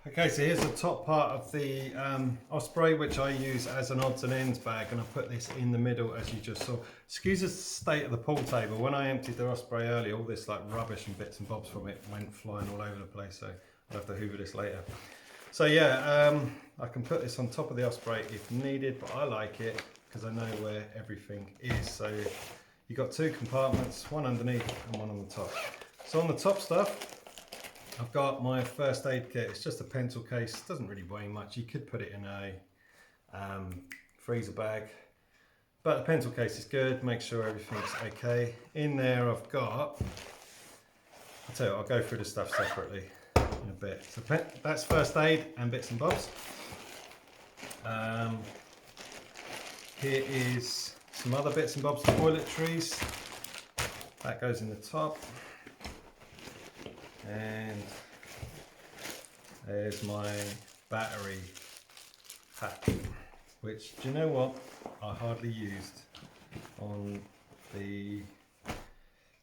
Okay, so here's the top part of the Osprey, which I use as an odds and ends bag, and I put this in the middle as you just saw. Excuse the state of the pool table. When I emptied the Osprey earlier, all this like rubbish and bits and bobs from it went flying all over the place, so I'll have to hoover this later. So yeah, I can put this on top of the Osprey if needed, but I like it because I know where everything is. So you've got two compartments, one underneath and one on the top. So on the top stuff, I've got my first aid kit. It's just a pencil case, doesn't really weigh much. You could put it in a freezer bag, but the pencil case is good. Make sure everything's okay. In there I've got, I'll tell you what, I'll go through the stuff separately in a bit. So that's first aid and bits and bobs. Here is some other bits and bobs, toiletries. That goes in the top. And there's my battery pack, which, do you know what, I hardly used on the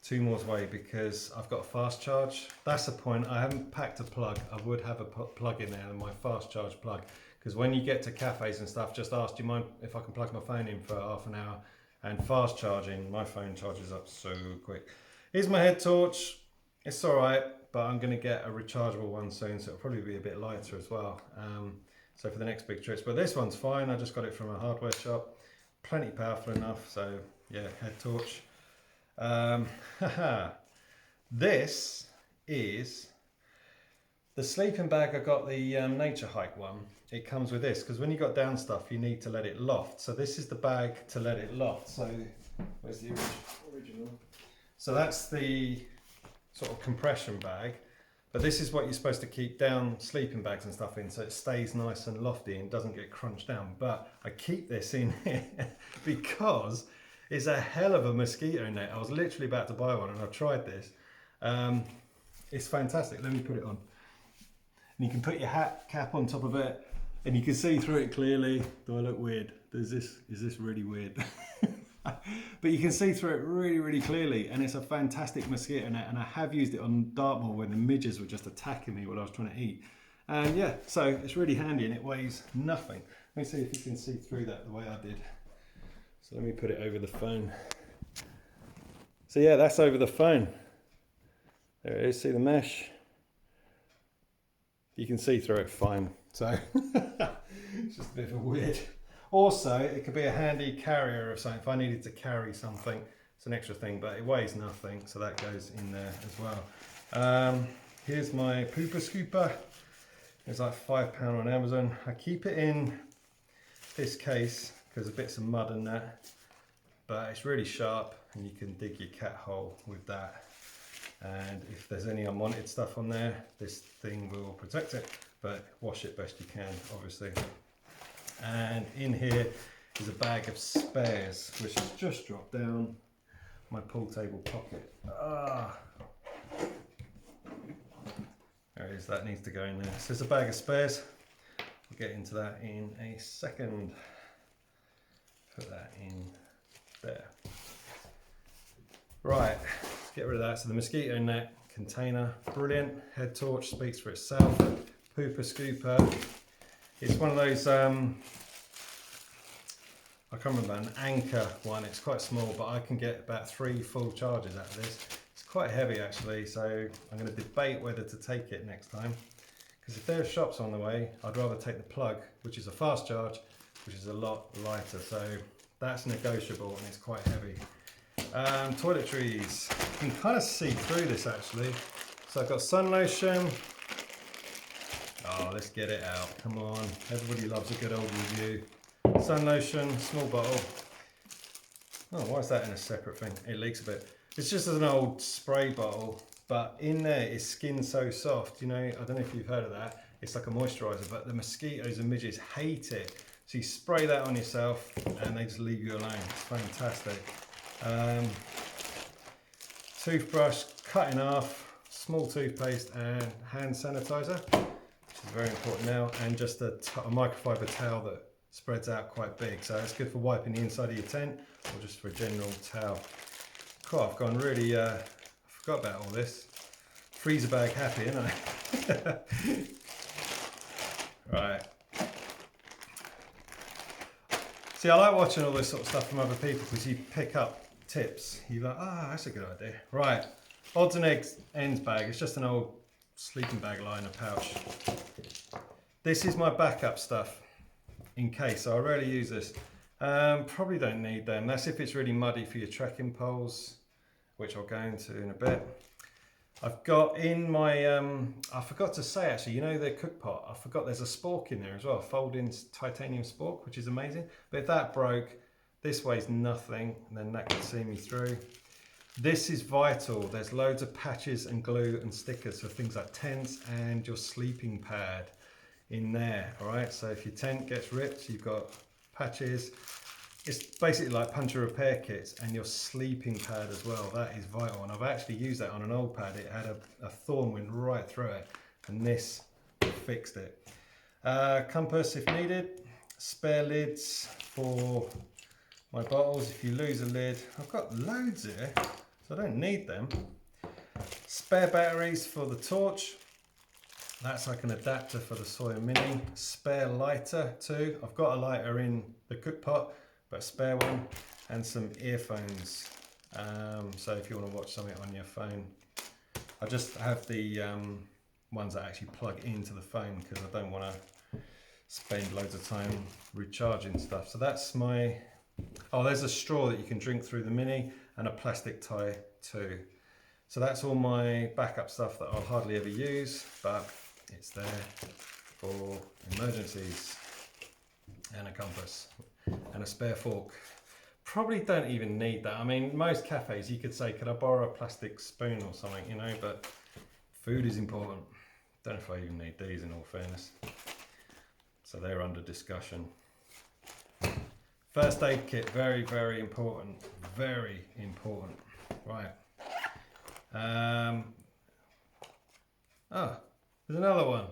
Two Moors Way because I've got a fast charge. That's the point. I haven't packed a plug. I would have a plug in there, my fast charge plug, because when you get to cafes and stuff, just ask, do you mind if I can plug my phone in for half an hour? And fast charging, my phone charges up so quick. Here's my head torch. It's all right, but I'm going to get a rechargeable one soon, so it'll probably be a bit lighter as well. So for the next big trips, but this one's fine. I just got it from a hardware shop. Plenty powerful enough, so yeah, head torch. This is the sleeping bag. I got the Nature Hike one. It comes with this, because when you got down stuff, you need to let it loft. So this is the bag to let it loft. So where's the original? So that's the sort of compression bag, but this is what you're supposed to keep down sleeping bags and stuff in, so it stays nice and lofty and doesn't get crunched down. But I keep this in here because it's a hell of a mosquito net. I was literally about to buy one and I've tried this. It's fantastic. Let me put it on. And you can put your hat cap on top of it and you can see through it clearly. Do I look weird? Is this really weird? But you can see through it really, really clearly, and it's a fantastic mosquito net, and I have used it on Dartmoor when the midges were just attacking me while I was trying to eat. And yeah, so it's really handy and it weighs nothing. Let me see if you can see through that the way I did. So let me put it over the phone. So yeah, that's over the phone. There it is, see the mesh? You can see through it fine. So it's just a bit of a weird. Also, it could be a handy carrier of something. If I needed to carry something, it's an extra thing, but it weighs nothing, so that goes in there as well. Here's my pooper scooper. It's like £5 on Amazon. I keep it in this case because of bits of mud and that, but it's really sharp and you can dig your cat hole with that. And if there's any unwanted stuff on there, this thing will protect it, but wash it best you can, obviously. And in here is a bag of spares, which has just dropped down my pool table pocket. There it is, that needs to go in there. So there's a bag of spares. We'll get into that in a second. Put that in there. Right, let's get rid of that. So the mosquito net container, brilliant. Head torch speaks for itself. Pooper scooper. It's one of those, I can't remember, an Anchor one. It's quite small, but I can get about 3 full charges out of this. It's quite heavy actually, so I'm going to debate whether to take it next time. Because if there are shops on the way, I'd rather take the plug, which is a fast charge, which is a lot lighter. So that's negotiable and it's quite heavy. Toiletries. You can kind of see through this actually. So I've got sun lotion. Oh, let's get it out. Come on. Everybody loves a good old review. Sun lotion, small bottle. Oh, why is that in a separate thing? It leaks a bit. It's just an old spray bottle, but in there is Skin So Soft. You know, I don't know if you've heard of that. It's like a moisturizer, but the mosquitoes and midges hate it. So you spray that on yourself and they just leave you alone. It's fantastic. Toothbrush cut in half, small toothpaste and hand sanitizer. Very important now, and just a microfiber towel that spreads out quite big, so it's good for wiping the inside of your tent or just for a general towel. Cool, I've gone really, I forgot about all this. Freezer bag happy, isn't I? Right. See, I like watching all this sort of stuff from other people because you pick up tips. You're like, ah, that's a good idea. Right. Odds and ends bag. It's just an old sleeping bag liner pouch. This is my backup stuff in case. So I rarely use this. Probably don't need them. That's if it's really muddy for your trekking poles, which I'll go into in a bit. I've got in my, I forgot to say actually, you know the cook pot, I forgot there's a spork in there as well, folding titanium spork, which is amazing. But if that broke, this weighs nothing, and then that can see me through. This is vital. There's loads of patches and glue and stickers for things like tents and your sleeping pad in there, all right? So if your tent gets ripped, you've got patches. It's basically like puncture repair kits, and your sleeping pad as well. That is vital, and I've actually used that on an old pad. It had a thorn went right through it, and this fixed it. Compass if needed. Spare lids for my bottles if you lose a lid. I've got loads here, so I don't need them. Spare batteries for the torch. That's like an adapter for the Sawyer Mini. Spare lighter too. I've got a lighter in the cook pot, but a spare one, and some earphones. So if you want to watch something on your phone, I just have the ones that actually plug into the phone because I don't want to spend loads of time recharging stuff. So that's my, oh, there's a straw that you can drink through the Mini, and a plastic tie too. So that's all my backup stuff that I'll hardly ever use, but it's there for emergencies. And a compass and a spare fork. Probably don't even need that. I mean, most cafes you could say, could I borrow a plastic spoon or something, you know, but food is important. Don't know if I even need these in all fairness. So they're under discussion. First aid kit, very, very important. Very important. Right. Oh, there's another one.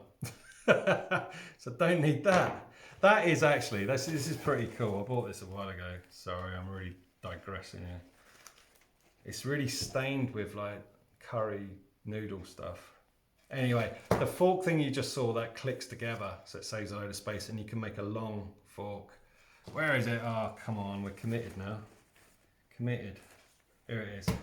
So don't need that. That is actually, this is pretty cool. I bought this a while ago. Sorry, I'm really digressing here. It's really stained with like curry noodle stuff. Anyway, the fork thing you just saw, that clicks together, so it saves a load of space, and you can make a long fork. Where is it? Oh, come on, we're committed now. Committed. Here it is.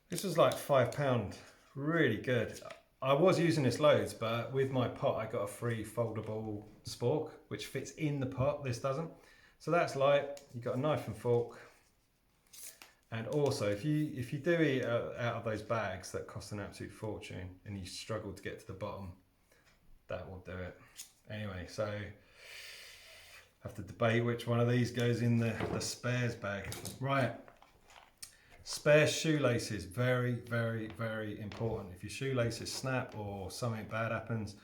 This was like £5, really good. I was using this loads, but with my pot I got a free foldable spork which fits in the pot. This doesn't. So that's light. You've got a knife and fork. And also if you do eat out of those bags that cost an absolute fortune and you struggle to get to the bottom, that will do it. Anyway, so I have to debate which one of these goes in the spares bag. Right. Spare shoelaces, very, very, very important. If your shoelaces snap or something bad happens,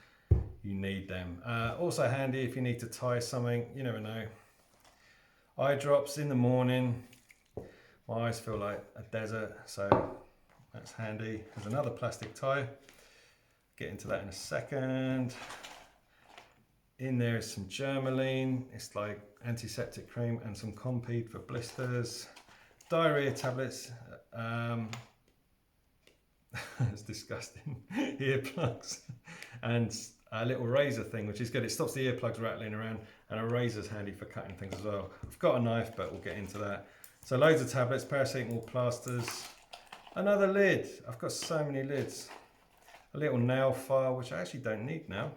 you need them. Also handy if you need to tie something, you never know. Eye drops in the morning. My eyes feel like a desert, so that's handy. There's another plastic tie. Get into that in a second. In there is some Germaline. It's like antiseptic cream, and some Compeed for blisters. Diarrhea tablets, it's disgusting, earplugs, and a little razor thing, which is good. It stops the earplugs rattling around, and a razor's handy for cutting things as well. I've got a knife, but we'll get into that. So loads of tablets, paracetamol, plasters, another lid. I've got so many lids. A little nail file, which I actually don't need now.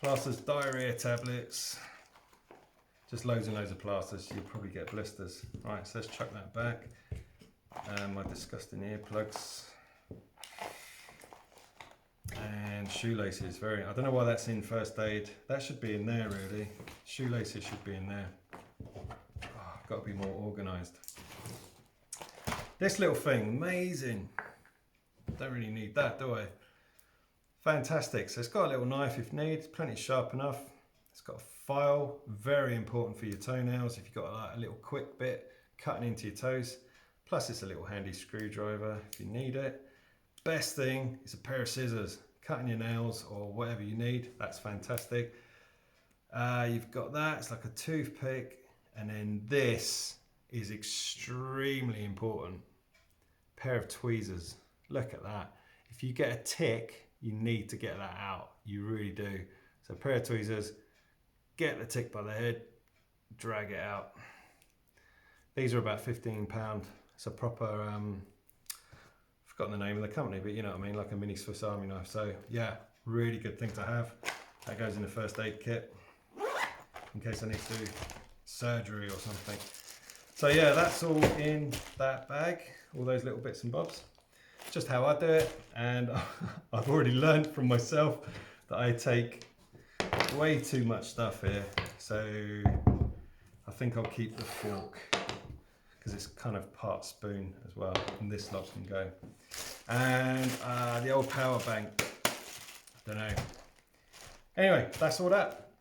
Plasters, diarrhea tablets. Just loads and loads of plasters, you'll probably get blisters. Right, so let's chuck that back. My disgusting earplugs. And shoelaces, I don't know why that's in first aid. That should be in there really. Shoelaces should be in there. Oh, I've got to be more organised. This little thing, amazing. Don't really need that, do I? Fantastic, so it's got a little knife if needs, plenty sharp enough. It's got a file, very important for your toenails if you've got like a little quick bit cutting into your toes. Plus it's a little handy screwdriver if you need it. Best thing is a pair of scissors, cutting your nails or whatever you need, that's fantastic. You've got that, it's like a toothpick, and then this is extremely important. Pair of tweezers, look at that. If you get a tick, you need to get that out, you really do. So a pair of tweezers, get the tick by the head, drag it out. These are about £15. It's a proper, I've forgotten the name of the company, but you know what I mean, like a mini Swiss Army knife. So yeah, really good thing to have. That goes in the first aid kit in case I need to do surgery or something. So yeah, that's all in that bag, all those little bits and bobs. Just how I do it, and I've already learned from myself that I take way too much stuff here. So I think I'll keep the fork because it's kind of part spoon as well, and this lot can go. And the old power bank, I don't know. Anyway, that's all that.